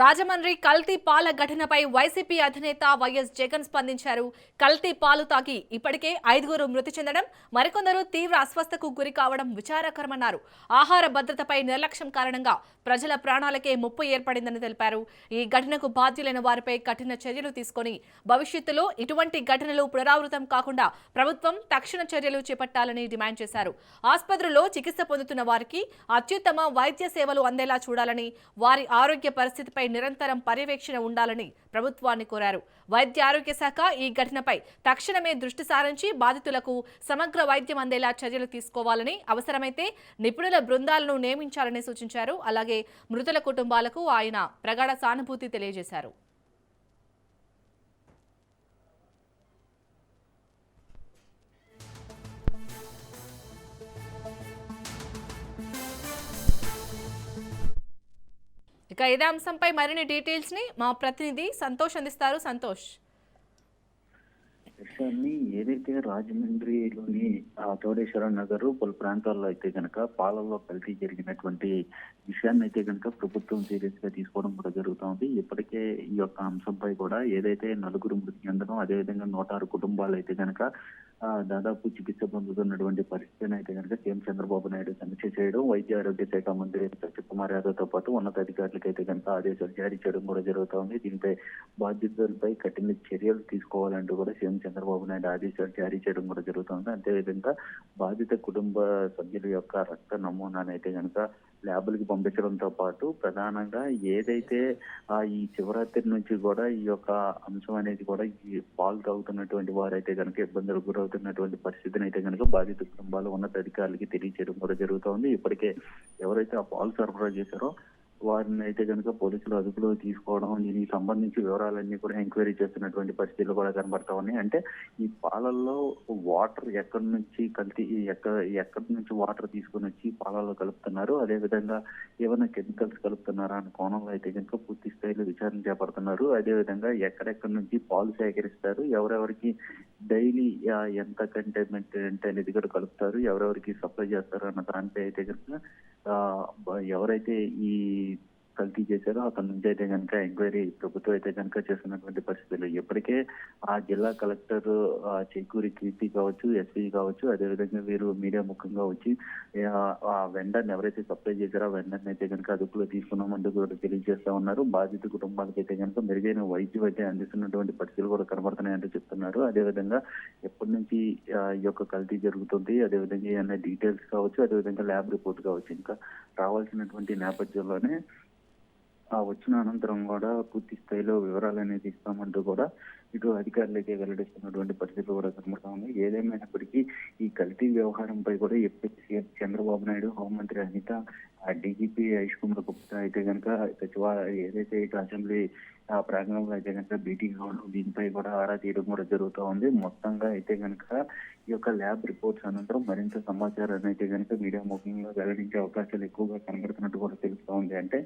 రాజమండ్రి కల్తీ పాల ఘటనపై వైసీపీ అధినేత వైఎస్ జగన్ స్పందించారు. కల్తీ పాలు తాగి ఇప్పటికే 5గురు మృతి చెందడం, మరికొందరు తీవ్ర అస్వస్థకు గురి కావడం విచారకరమన్నారు. ఆహార భద్రతపై నిర్లక్ష్యం కారణంగా ప్రజల ప్రాణాలకే ముప్పు ఏర్పడిందని తెలిపారు. ఈ ఘటనకు బాధ్యులైన వారిపై కఠిన చర్యలు తీసుకొని భవిష్యత్తులో ఇటువంటి ఘటనలు పునరావృతం కాకుండా ప్రభుత్వం తక్షణ చర్యలు చేపట్టాలని డిమాండ్ చేశారు. ఆసుపత్రుల్లో చికిత్స పొందుతున్న వారికి అత్యుత్తమ వైద్య సేవలు అందేలా చూడాలని, వారి ఆరోగ్య పరిస్థితిపై నిరంతరం పర్యవేక్షణ ఉండాలని ప్రభుత్వాన్ని కోరారు. వైద్య ఆరోగ్య శాఖ ఈ ఘటనపై తక్షణమే దృష్టి సారించి బాధితులకు సమగ్ర వైద్యం అందేలా చర్యలు తీసుకోవాలని, అవసరమైతే నిపుణుల బృందాలను నియమించాలని సూచించారు. అలాగే మృతుల కుటుంబాలకు ఆయన ప్రగాఢ సానుభూతి తెలియజేశారు. ఇక ఇదే అంశంపై మరిన్ని డీటెయిల్స్ ని మా ప్రతినిధి సంతోష్ అందిస్తారు. సంతోష్, విషయాన్ని ఏదైతే రాజమండ్రిలోని చౌడేశ్వర నగర్ పలు ప్రాంతాల్లో అయితే కనుక పాలల్లో కల్తీ జరిగినటువంటి విషయాన్ని అయితే కనుక ప్రభుత్వం సీరియస్ గా తీసుకోవడం కూడా జరుగుతుంది. ఇప్పటికే ఈ యొక్క అంశంపై కూడా ఏదైతే 4 మృతి చెందడం, అదేవిధంగా 106 కుటుంబాలు అయితే కనుక దాదాపు చికిత్స పొందుతున్నటువంటి పరిస్థితిని అయితే కనుక సీఎం చంద్రబాబు నాయుడు సమీక్ష చేయడం, వైద్య ఆరోగ్య శాఖ మంత్రి సత్యకుమార్ యాదవ్ తో పాటు ఉన్నతాధికారులకు అయితే కనుక ఆదేశాలు జారీ చేయడం కూడా జరుగుతోంది. దీనిపై బాధ్యతలపై కఠిన చర్యలు తీసుకోవాలంటూ కూడా సీఎం చంద్రబాబు నాయుడు ఆదేశాలు జారీ చేయడం కూడా జరుగుతోంది. అంతేవిధంగా బాధిత కుటుంబ సభ్యుల యొక్క రక్త నమూనాను అయితే కనుక ల్యాబులకు పంపించడంతో పాటు ప్రధానంగా ఏదైతే ఈ శివరాత్రి నుంచి కూడా ఈ యొక్క అంశం అనేది కూడా ఈ పాలు తాగుతున్నటువంటి వారైతే కనుక ఇబ్బందులకు గురవుతున్నటువంటి పరిస్థితిని అయితే కనుక బాధిత కుటుంబాలు ఉన్నతాధికారులకి తెలియజేయడం కూడా జరుగుతోంది. ఇప్పటికే ఎవరైతే ఆ పాలు సరఫరా చేశారో వారిని అయితే కనుక పోలీసులు అదుపులో తీసుకోవడం, దీనికి సంబంధించి వివరాలన్నీ కూడా ఎంక్వైరీ చేస్తున్నటువంటి పరిస్థితులు కూడా కనబడతా ఉన్నాయి. అంటే ఈ పాలల్లో వాటర్ ఎక్కడి నుంచి కల్తీ, ఎక్కడి నుంచి వాటర్ తీసుకొని వచ్చి పాలల్లో కలుపుతున్నారు, అదేవిధంగా ఏమైనా కెమికల్స్ కలుపుతున్నారా అనే కోణంలో అయితే కనుక పూర్తి స్థాయిలో విచారణ చేపడుతున్నారు. అదేవిధంగా ఎక్కడెక్కడి నుంచి పాలు సేకరిస్తారు, ఎవరెవరికి డైలీ ఎంత కంటైన్మెంట్ అనేది కూడా కలుపుతారు, ఎవరెవరికి సప్లై చేస్తారు అన్న దానిపై అయితే కనుక ఎవరైతే ఈ కల్తీ చేశారో అతని నుంచి అయితే కనుక ఎంక్వైరీ ప్రభుత్వం అయితే కనుక చేస్తున్నటువంటి పరిస్థితులు. ఇప్పటికే ఆ జిల్లా కలెక్టర్ చేకూరి కీర్తి కావచ్చు, ఎస్పీ కావచ్చు, అదేవిధంగా వీరు మీడియా ముఖంగా వచ్చి ఆ వెండర్ని ఎవరైతే సప్లై చేశారో ఆ వెండర్ని అయితే కనుక అదుపులో తీసుకున్నామంటూ కూడా తెలియజేస్తా ఉన్నారు. బాధిత కుటుంబాలకు అయితే కనుక మెరుగైన వైద్యం అయితే అందిస్తున్నటువంటి పరిస్థితులు కూడా కనబడుతున్నాయంటూ చెప్తున్నారు. అదేవిధంగా ఎప్పటి నుంచి ఈ యొక్క కల్తీ జరుగుతుంది, అదేవిధంగా ఏమైనా డీటెయిల్స్ కావచ్చు, అదేవిధంగా ల్యాబ్ రిపోర్ట్ కావచ్చు ఇంకా రావాల్సినటువంటి నేపథ్యంలోనే వచ్చిన అనంతరం కూడా పూర్తి స్థాయిలో వివరాలు అనేది ఇస్తామంటూ కూడా ఇటు అధికారులకే వెల్లడిస్తున్నటువంటి పరిస్థితులు కూడా కనబడతా ఉన్నాయి. ఏదేమైనప్పటికీ ఈ కల్తీ వ్యవహారంపై కూడా ఎప్పటికీ సీఎం చంద్రబాబు నాయుడు, హోంమంత్రి అనిత, డీజీపీ ఆయుష్ కుమార్ గుప్తా అయితే కనుక ఏదైతే ఇటు అసెంబ్లీ ప్రాంగణంలో అయితే కనుక మీటింగ్ కావడం, దీనిపై కూడా ఆరా తీయడం కూడా జరుగుతూ ఉంది. మొత్తంగా అయితే కనుక ఈ యొక్క ల్యాబ్ రిపోర్ట్స్ అనంతరం మరింత సమాచారాన్ని అయితే కనుక మీడియా ముఖంగా వెల్లడించే అవకాశాలు ఎక్కువగా కనబడుతున్నట్టు కూడా తెలుస్తూ ఉంది. అంటే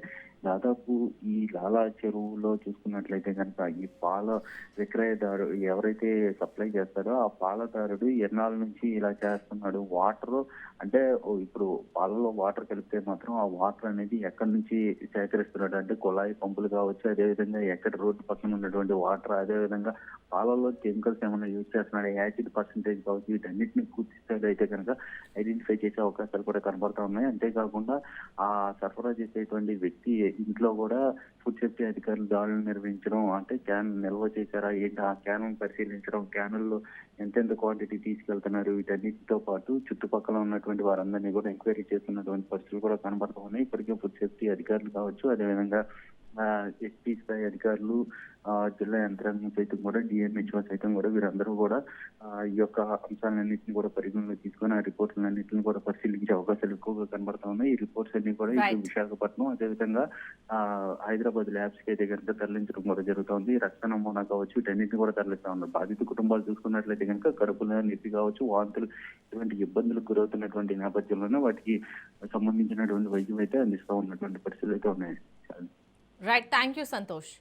దాదాపు ఈ లాలా చెరువులో చూసుకున్నట్లయితే కనుక ఈ పాల విక్రయదారు ఎవరైతే సప్లై చేస్తారో ఆ పాలదారుడు ఎన్నాళ్ళ నుంచి ఇలా చేస్తున్నాడు, వాటర్ అంటే ఇప్పుడు పాలలో వాటర్ కలిపితే మాత్రం ఆ వాటర్ అనేది ఎక్కడి నుంచి సేకరిస్తున్నాడు అంటే కుళాయి పంపులు కావచ్చు, అదేవిధంగా ఎక్కడ రోడ్డు పక్కన ఉన్నటువంటి వాటర్, అదేవిధంగా పాలలో కెమికల్స్ ఏమైనా యూజ్ చేస్తున్నాడు, యాసిడ్ పర్సెంటేజ్ కావచ్చు, వీటన్నిటిని పూర్తి స్థాయిలో అయితే కనుక ఐడెంటిఫై చేసే అవకాశాలు కూడా కనబడతా ఉన్నాయి. అంతేకాకుండా ఆ సరఫరా చేసేటువంటి వ్యక్తి ఇంట్లో కూడా ఫుడ్ సేఫ్టీ అధికారులు దాడులు నిర్వహించడం, అంటే క్యాన్ నిల్వ చేశారా ఏంటి ఆ క్యాన్ పరిశీలించడం, క్యానుల్లో ఎంతెంత క్వాంటిటీ తీసుకెళ్తున్నారు, వీటన్నిటితో పాటు చుట్టుపక్కల ఉన్నటువంటి వారందరినీ కూడా ఎంక్వైరీ చేస్తున్నటువంటి పరిస్థితులు కూడా కనబడుతూ ఉన్నాయి. ఇప్పటికే ఫుడ్ సేఫ్టీ అధికారులు కావచ్చు, అదేవిధంగా ఎస్పీ స్థాయి అధికారులు, జిల్లా యంత్రాంగం సైతం కూడా, డిఎంహెచ్ఓ సైతం కూడా వీరందరూ కూడా ఈ యొక్క అంశాలన్నింటినీ కూడా పరిగణలో తీసుకొని ఆ రిపోర్ట్లన్నింటినీ కూడా పరిశీలించే అవకాశాలు ఎక్కువగా కనబడతా ఉన్నాయి. ఈ రిపోర్ట్స్ అన్ని కూడా ఇటు విశాఖపట్నం, అదేవిధంగా హైదరాబాద్ ల్యాబ్స్ కి అయితే కనుక తరలించడం కూడా జరుగుతుంది. రక్త నమూనా కావచ్చు, వీటన్నింటినీ కూడా తరలిస్తా ఉన్నారు. బాధిత కుటుంబాలు చూసుకున్నట్లయితే కనుక కడుపులో నొప్పి కావచ్చు, వాంతులు, ఇటువంటి ఇబ్బందులకు గురవుతున్నటువంటి నేపథ్యంలోనే వాటికి సంబంధించినటువంటి వైద్యం అయితే అందిస్తూ ఉన్నటువంటి పరిస్థితులు అయితే ఉన్నాయి. Right, thank you Santosh.